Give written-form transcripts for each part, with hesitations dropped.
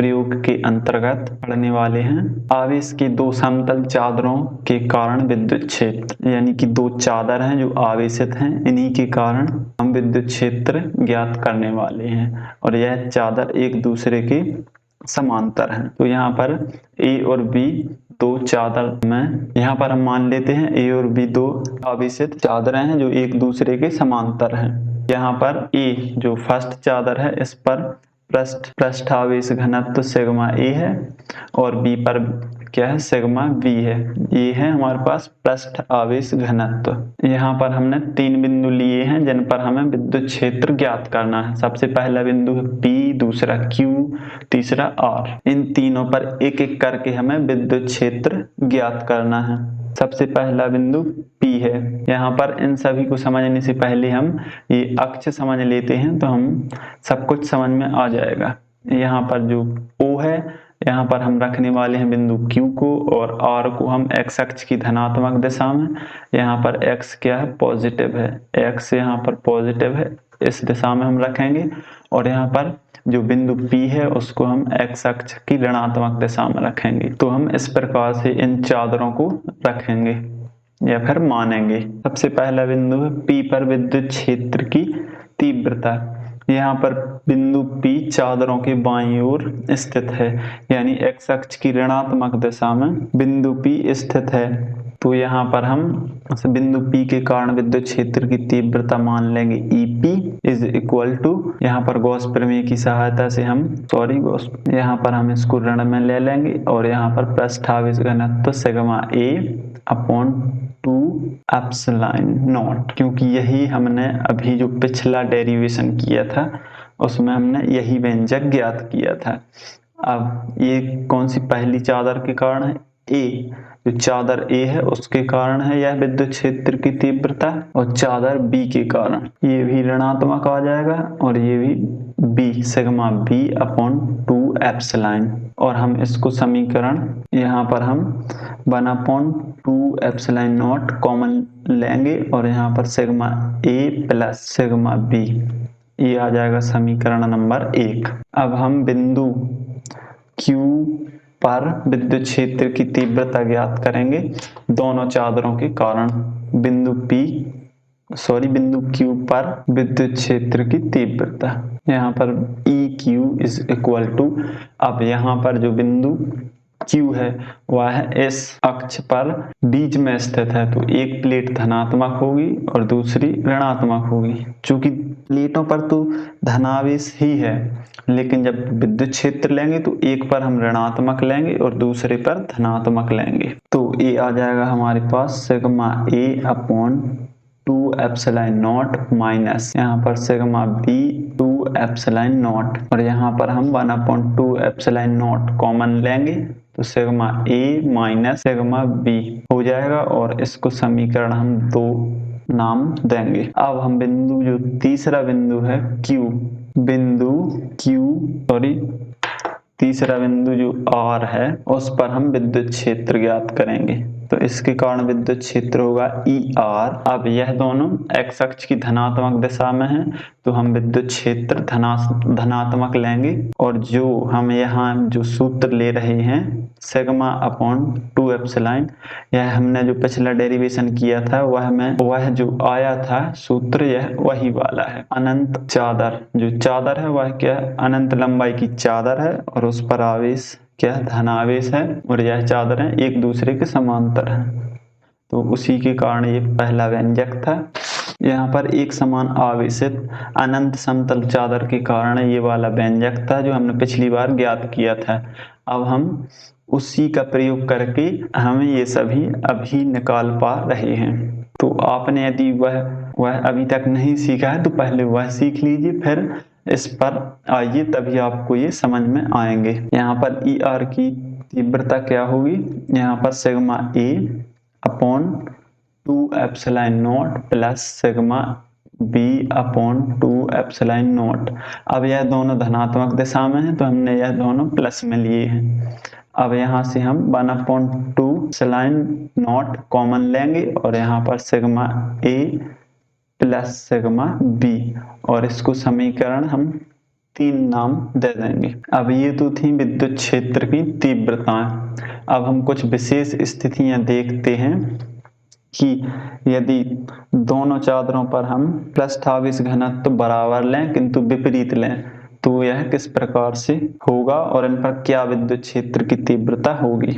अनुप्रयोग के अंतर्गत पढ़ने वाले हैं आवेश के दो समतल चादरों के कारण विद्युत क्षेत्र, यानी कि दो चादर हैं जो आवेशित हैं, इन्हीं के कारण हम विद्युत क्षेत्र ज्ञात करने वाले हैं और यह चादर एक दूसरे के समांतर हैं। तो यहाँ पर ए और बी दो चादर में, यहाँ पर हम मान लेते हैं ए और बी दो आवेशित चादरें हैं जो एक दूसरे के समांतर हैं। यहाँ पर ए जो फर्स्ट चादर है इस पर पृष्ठ आवेश घनत्व सिग्मा ए है और बी पर क्या है, सिग्मा बी है। ये है हमारे पास पृष्ठ आवेश घनत्व। यहाँ पर हमने तीन बिंदु लिए हैं जिन पर हमें विद्युत क्षेत्र ज्ञात करना है। सबसे पहला बिंदु है P, दूसरा Q, तीसरा R। इन तीनों पर एक एक करके हमें विद्युत क्षेत्र ज्ञात करना है। सबसे पहला बिंदु P है। यहाँ पर इन सभी को समझने से पहले हम ये अक्ष समझ लेते हैं तो हम सब कुछ समझ में आ जाएगा। यहाँ पर जो O है, यहाँ पर हम रखने वाले हैं बिंदु Q को और R को हम x अक्ष की धनात्मक दिशा में, यहाँ पर x क्या है, पॉजिटिव है, x यहाँ पर पॉजिटिव है, इस दिशा में हम रखेंगे और यहाँ पर जो बिंदु P है उसको हम x अक्ष की ऋणात्मक दिशा में रखेंगे। तो हम इस प्रकार से इन चादरों को रखेंगे या फिर मानेंगे। सबसे पहला बिंदु है P पर विद्युत क्षेत्र की तीव्रता। यहाँ पर बिंदु P चादरों के बाईं ओर स्थित है, यानी x अक्ष की ऋणात्मक दिशा में बिंदु P स्थित है। तो यहाँ पर हम बिंदु P के कारण विद्युत क्षेत्र की तीव्रता मान लेंगे EP इज इक्वल टू, यहाँ पर गॉस प्रमेय की सहायता से यहाँ पर हम इसको ऋण में ले लेंगे और यहाँ पर पृष्ठ आवेश घनत्व sigma A upon 2 epsilon not, क्योंकि यही हमने अभी जो पिछला डेरिवेशन किया था उसमें हमने यही व्यंजक ज्ञात किया था। अब ये कौन सी पहली चादर के कारण है, A, जो चादर A है उसके कारण है यह विद्युत क्षेत्र की तीव्रता और चादर B के कारण ये भी ऋणात्मक आ जाएगा और ये भी B sigma B upon 2 epsilon. और हम इसको समीकरण यहाँ पर हम 1/2 एप्सिलॉन नॉट कॉमन लेंगे और यहाँ पर sigma A plus sigma B, ये आ जाएगा समीकरण नंबर 1। अब हम बिंदु Q पर विद्युत क्षेत्र की तीव्रता ज्ञात करेंगे दोनों चादरों के कारण। बिंदु Q पर विद्युत क्षेत्र की तीव्रता, यहाँ पर EQ इज इक्वल टू, अब यहाँ पर जो बिंदु Q है वह इस अक्ष पर बीच में स्थित है, तो एक प्लेट धनात्मक होगी और दूसरी ऋणात्मक होगी। चूंकि प्लेटों पर तो धनावेश ही है, लेकिन जब विद्युत क्षेत्र लेंगे तो एक पर हम ऋणात्मक लेंगे और दूसरे पर धनात्मक लेंगे। तो ये आ जाएगा हमारे पास sigma A upon 2 epsilon not minus यहाँ पर सिग्मा B 2 एप्सिलॉन नॉट और यहाँ पर हम 1/2 एप्सिलॉन नॉट कॉमन लेंगे तो sigma A minus sigma B हो जाएगा और इसको समीकरण हम 2 नाम देंगे। अब हम बिंदु जो तीसरा बिंदु है तीसरा बिंदु जो R है उस पर हम विद्युत क्षेत्र ज्ञात करेंगे। तो इसके कारण विद्युत क्षेत्र होगा ER। अब यह दोनों x अक्ष की धनात्मक दिशा में है तो हम विद्युत क्षेत्र धनात्मक लेंगे और जो हम यहाँ जो सूत्र ले रहे हैं सिग्मा अपॉन 2 एप्सिलॉन, यह हमने जो पिछला डेरिवेशन किया था वह जो आया था सूत्र यह वही वाला है। अनंत चादर, जो चादर है वह क्या है, अनंत लंबाई की चादर है और उस पर आवेश क्या है, धनावेश है और यह चादर है एक दूसरे के समांतर है, तो उसी के कारण ये पहला व्यंजक था। यहाँ पर एक समान आवेशित अनंत समतल चादर के कारण ये वाला व्यंजक था जो हमने पिछली बार ज्ञात किया था। अब हम उसी का प्रयोग करके हमें ये सभी अभी निकाल पा रहे हैं। तो आपने यदि वह अभी तक नहीं सीखा है तो पहले वह सीख लीजिए, फिर इस पर आइए तभी आपको ये समझ में आएंगे। यहाँ पर ER की तीव्रता क्या होगी, यहाँ पर sigma A upon 2 epsilon not plus sigma B upon 2 epsilon not. अब यह दोनों धनात्मक दिशा में है तो हमने यह दोनों प्लस में लिए हैं। अब यहाँ से हम 1/2 एप्सिलॉन नॉट कॉमन लेंगे और यहाँ पर sigma A plus sigma B और इसको समीकरण हम तीन नाम दे देंगे। अब ये तो थी विद्युत क्षेत्र की तीव्रताएं। अब हम कुछ विशेष स्थितियां देखते हैं कि यदि दोनों चादरों पर हम पृष्ठ आवेश घनत्व बराबर लें किंतु विपरीत लें तो यह किस प्रकार से होगा और इन पर क्या विद्युत क्षेत्र की तीव्रता होगी।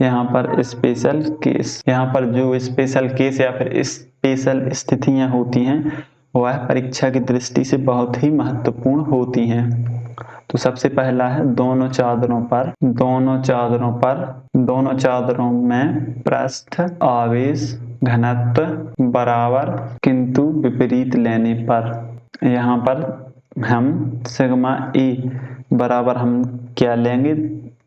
यहाँ पर स्पेशल केस, यहाँ पर जो स्पेशल केस या फिर स्पेशल स्थितियां होती हैं वह परीक्षा की दृष्टि से बहुत ही महत्वपूर्ण होती हैं। तो सबसे पहला है दोनों चादरों में पृष्ठ आवेश घनत्व बराबर किंतु विपरीत लेने पर। यहाँ पर हम सिग्मा ए बराबर हम क्या लेंगे,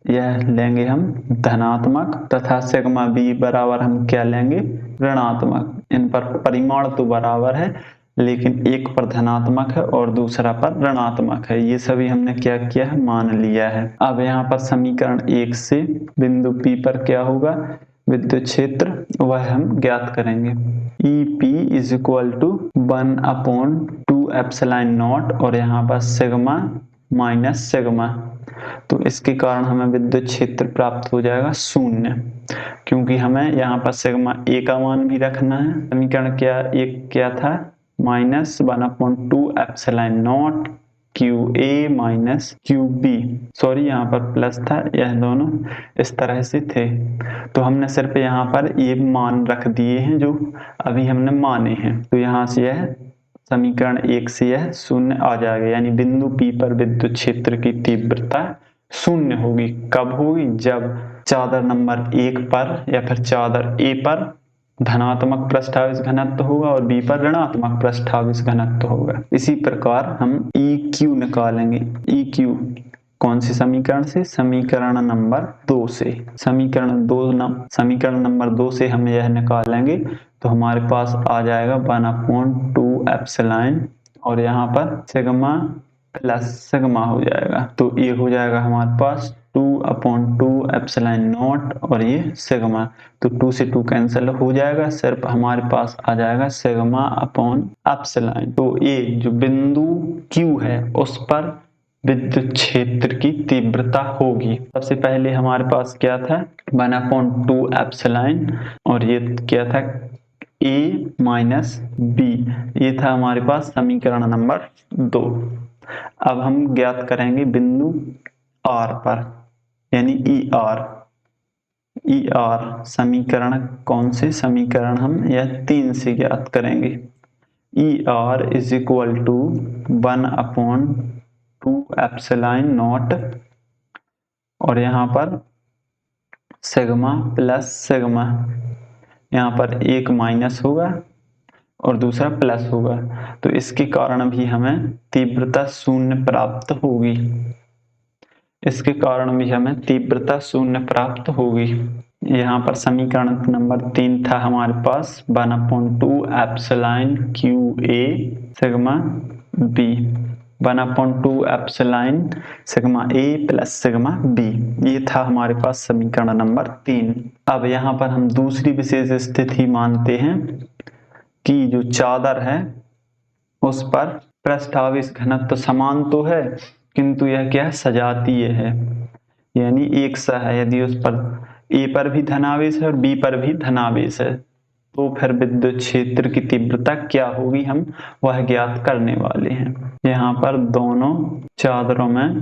यह लेंगे हम धनात्मक, तथा सिग्मा बी बराबर हम क्या लेंगे, ऋणात्मक। इन पर परिमाण तो बराबर है लेकिन एक पर धनात्मक है और दूसरा पर ऋणात्मक है। ये सभी हमने क्या किया है, मान लिया है। अब यहाँ पर समीकरण 1 से बिंदु P पर क्या होगा, विद्युत क्षेत्र, वह हम ज्ञात करेंगे। EP इज इक्वल टू 1/2 और यहाँ पर सिग्मा माइनस सिग्मा, तो इसके कारण हमें विद्युत क्षेत्र प्राप्त हो जाएगा 0, क्योंकि हमें यहाँ पर सिग्मा ए का मान भी रखना है। समीकरण क्या था, -1/2 QA माइनस QB, सॉरी यहाँ पर प्लस था, यह दोनों इस तरह से थे। तो हमने सिर्फ यहाँ पर ये मान रख दिए हैं जो अभी हमने माने हैं। तो यहाँ से यह समीकरण 1 से यह 0 आ जाएगा, यानी बिंदु P पर विद्युत क्षेत्र की तीव्रता 0 होगी। कब होगी, जब चादर नंबर 1 पर या फिर चादर A पर धनात्मक पृष्ठावेश घनत्व होगा और B पर ऋणात्मक पृष्ठावेश घनत्व होगा। इसी प्रकार हम EQ निकालेंगे। EQ कौन से समीकरण से, समीकरण नंबर 2 से। समीकरण नंबर 2 से हम यह निकालेंगे तो हमारे पास आ जाएगा 1/2 एप्सिलॉन और यहाँ पर सिग्मा प्लस सिग्मा हो जाएगा। तो ये हो जाएगा हमारे पास 2/2 एप्सिलॉन नॉट और ये सिग्मा, तो 2 से 2 कैंसिल हो जाएगा, सिर्फ हमारे पास आ जाएगा सिग्मा अपॉन एप्सिलॉन। तो ये जो बिंदु Q है उस पर विद्युत क्षेत्र की तीव्रता होगी। सबसे पहले हमारे पास क्या था, 1/2 एप्सिलॉन और ये क्या था, A माइनस B, ये था हमारे पास समीकरण नंबर 2। अब हम ज्ञात करेंगे बिंदु R पर, यानी ER समीकरण कौन से, समीकरण हम यह 3 से ज्ञात करेंगे। ER is equal to 1/2 epsilon naught और यहाँ पर सिग्मा प्लस सिग्मा, यहाँ पर एक माइनस होगा और दूसरा प्लस होगा, तो इसके कारण भी हमें तीव्रता 0 प्राप्त होगी। यहाँ पर समीकरण नंबर 3 था हमारे पास 1/2 epsilon QA sigma B, 1/2 epsilon sigma A plus sigma B, ये था हमारे पास समीकरण नंबर 3। अब यहाँ पर हम दूसरी विशेष स्थिति मानते हैं कि जो चादर है उस पर पृष्ठावेश घनत्व समान तो है किंतु यह क्या है, सजातीय है, यानी एक सा है। यदि उस पर A पर भी धनावेश है और B पर भी धनावेश है तो फिर विद्युत क्षेत्र की तीव्रता क्या होगी, हम वह ज्ञात करने वाले हैं। यहाँ पर दोनों चादरों में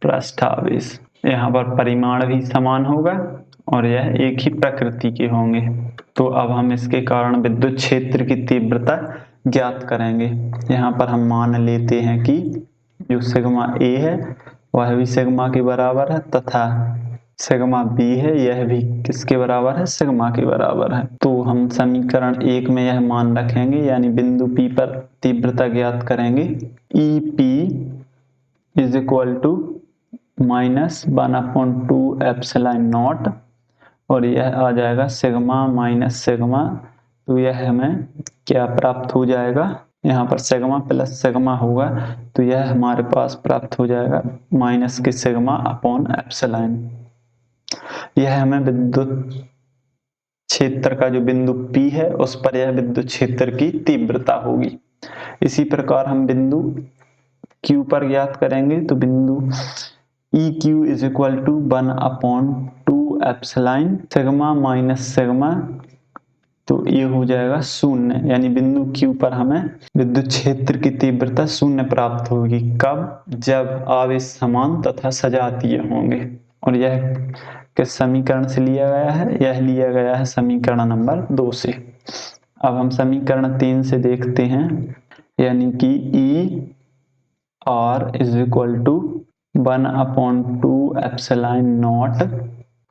पृष्ठावेश, यहाँ पर परिमाण भी समान होगा और यह एक ही प्रकृति के होंगे। तो अब हम इसके कारण विद्युत क्षेत्र की तीव्रता ज्ञात करेंगे। यहाँ पर हम मान लेते हैं कि जो सिग्मा A है वह भी सिग्मा के बराबर है तथा सिग्मा B है यह भी किसके बराबर है, सिग्मा के बराबर है। तो हम समीकरण 1 में यह मान रखेंगे, यानी बिंदु P पर तीव्रता ज्ञात करेंगे। EP is equal to -1/2 epsilon naught और यह आ जाएगा सिग्मा माइनस सिग्मा, तो यह हमें क्या प्राप्त हो जाएगा, यहाँ पर सिग्मा प्लस सिग्मा होगा तो यह हमारे पास प्राप्त हो जाएगा माइनस के सिग्मा अपॉन एप्सिलॉन। यह हमें विद्युत क्षेत्र का जो बिंदु P है उस पर यह विद्युत क्षेत्र की तीव्रता होगी। इसी प्रकार हम बिंदु Q पर ज्ञात करेंगे तो बिंदु EQ is equal to 1/2 epsilon sigma minus sigma, तो ये हो जाएगा 0, यानी बिंदु Q पर हमें विद्युत क्षेत्र की तीव्रता 0 प्राप्त होगी। कब? जब आवेश समान तथा सजातीय होंगे। और यह किस समीकरण से लिया गया है? यह लिया गया है समीकरण नंबर 2 से। अब हम समीकरण 3 से देखते हैं, यानी कि ER is equal to 1/2 epsilon naught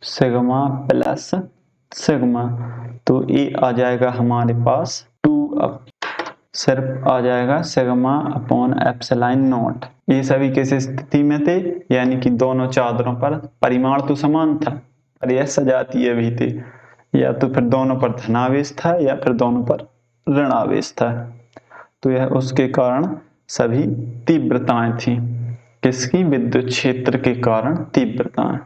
sigma plus sigma, तो ये आ जाएगा हमारे पास 2 सिर्फ आ जाएगा सिग्मा अपॉन एप्सिलॉन नॉट। ये सभी किस स्थिति में थे? यानी कि दोनों चादरों पर परिमाण तो समान था और यह सजातीय भी थे, या तो फिर दोनों पर धनावेश था या फिर दोनों पर ऋणावेश था। तो यह उसके कारण सभी तीव्रताएं थी। किसकी? विद्युत क्षेत्र के कारण तीव्रताएं।